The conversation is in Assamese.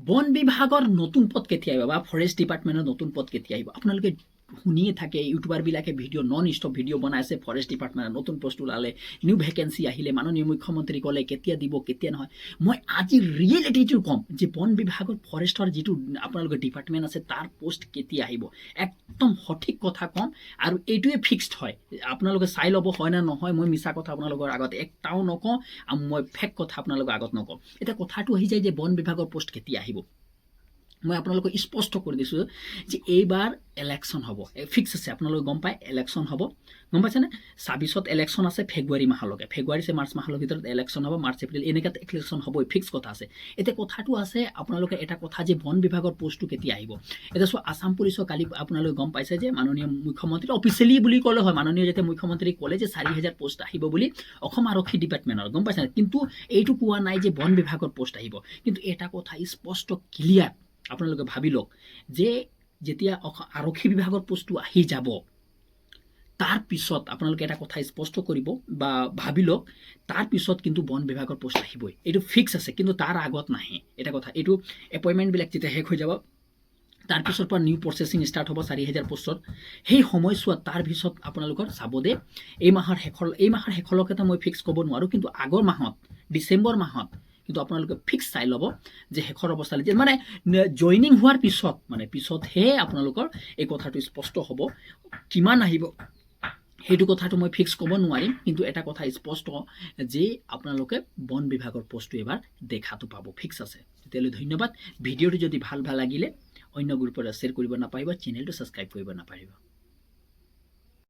বন বিভাগৰ নতুন পদ কেতিয়া আহিব বা ফৰেষ্ট ডিপাৰ্টমেণ্টৰ নতুন পদ কেতিয়া আহিব আপোনালোকে শুনিয়ে থাকে ইউটিউবাৰবিলাকে ভিডিঅ' নন ষ্টপ ভিডিঅ' বনাইছে ফৰেষ্ট ডিপাৰ্টমেণ্টৰ নতুন পোষ্ট ওলালে নিউ ভেকেঞ্চি আহিলে মাননীয় মুখ্যমন্ত্ৰী ক'লে কেতিয়া দিব কেতিয়া নহয় মই আজি ৰিয়েলিটিটো ক'ম যে বন বিভাগৰ ফৰেষ্টৰ যিটো আপোনালোকৰ ডিপাৰ্টমেণ্ট আছে তাৰ পোষ্ট কেতিয়া আহিব একদম সঠিক কথা ক'ম আৰু এইটোৱে ফিক্সড হয় আপোনালোকে চাই ল'ব হয় না নহয় মই মিছা কথা আপোনালোকৰ আগত একটাও নকওঁ আৰু মই ফেক কথা আপোনালোকৰ আগত নকওঁ এতিয়া কথাটো আহি যায় যে বন বিভাগৰ পোষ্ট কেতিয়া আহিব মই আপোনালোকক স্পষ্ট কৰি দিছোঁ যে এইবাৰ ইলেকশ্যন হ'ব ফিক্স আছে আপোনালোকে গম পায় ইলেকশ্যন হ'ব গম পাইছেনে ২৬ত ইলেকশ্যন আছে ফেব্ৰুৱাৰী মাহলৈকে ফেব্ৰুৱাৰী মাৰ্চ মাহৰ ভিতৰত ইলেকশ্যন হ'ব মাৰ্চ এপ্ৰিল এনেকৈ ইলেকশ্যন হ'বই ফিক্স কথা আছে এতিয়া কথাটো আছে আপোনালোকে এটা কথা যে বন বিভাগৰ পোষ্টটো কেতিয়া আহিব এতিয়া চোৱা আছাম পুলিচৰ কালি আপোনালোকে গম পাইছে যে মাননীয় মুখ্যমন্ত্ৰী অফিচিয়েলি বুলি ক'লে হয় মাননীয় যেতিয়া মুখ্যমন্ত্ৰী ক'লে যে ৪,০০০ পোষ্ট আহিব বুলি অসম আৰক্ষী ডিপাৰ্টমেণ্টৰ গম পাইছে কিন্তু এইটো কোৱা নাই যে বন বিভাগৰ পোষ্ট আহিব কিন্তু এটা কথা স্পষ্ট ক্লিয়াৰ আপোনালোকে ভাবি লওক যে যেতিয়া আৰক্ষী বিভাগৰ পোষ্টটো আহি যাব তাৰ পিছত আপোনালোকে এটা কথা স্পষ্ট কৰিব বা ভাবি লওক তাৰ পিছত কিন্তু বন বিভাগৰ পোষ্ট আহিবই এইটো ফিক্স আছে কিন্তু তাৰ আগত নাহে এটা কথা এইটো এপইণ্টমেণ্টবিলাক যেতিয়া শেষ হৈ যাব তাৰ পিছৰ পৰা নিউ প্ৰচেছিং ষ্টাৰ্ট হ'ব ৪,০০০ পোষ্টত সেই সময়ছোৱাত তাৰ পিছত আপোনালোকৰ চাব দে এই মাহৰ শেষলৈকে মই ফিক্স ক'ব নোৱাৰোঁ কিন্তু আগৰ মাহত ডিচেম্বৰ মাহত কিন্তু আপোনালোকে ফিক্স চাই ল'ব যে শেষৰ অৱস্থালৈ যে মানে জইনিং হোৱাৰ পিছতহে আপোনালোকৰ এই কথাটো স্পষ্ট হ'ব কিমান আহিব সেইটো কথাটো মই ফিক্স ক'ব নোৱাৰিম কিন্তু এটা কথা স্পষ্ট যে আপোনালোকে বন বিভাগৰ পোষ্টটো এবাৰ দেখাটো পাব ফিক্স আছে তেতিয়াহ'লে ধন্যবাদ ভিডিঅ'টো যদি ভাল লাগিলে অন্য গ্ৰুপত শ্বেয়াৰ কৰিব নাপাহৰিব চেনেলটো ছাবস্ক্ৰাইব কৰিব নাপাহৰিব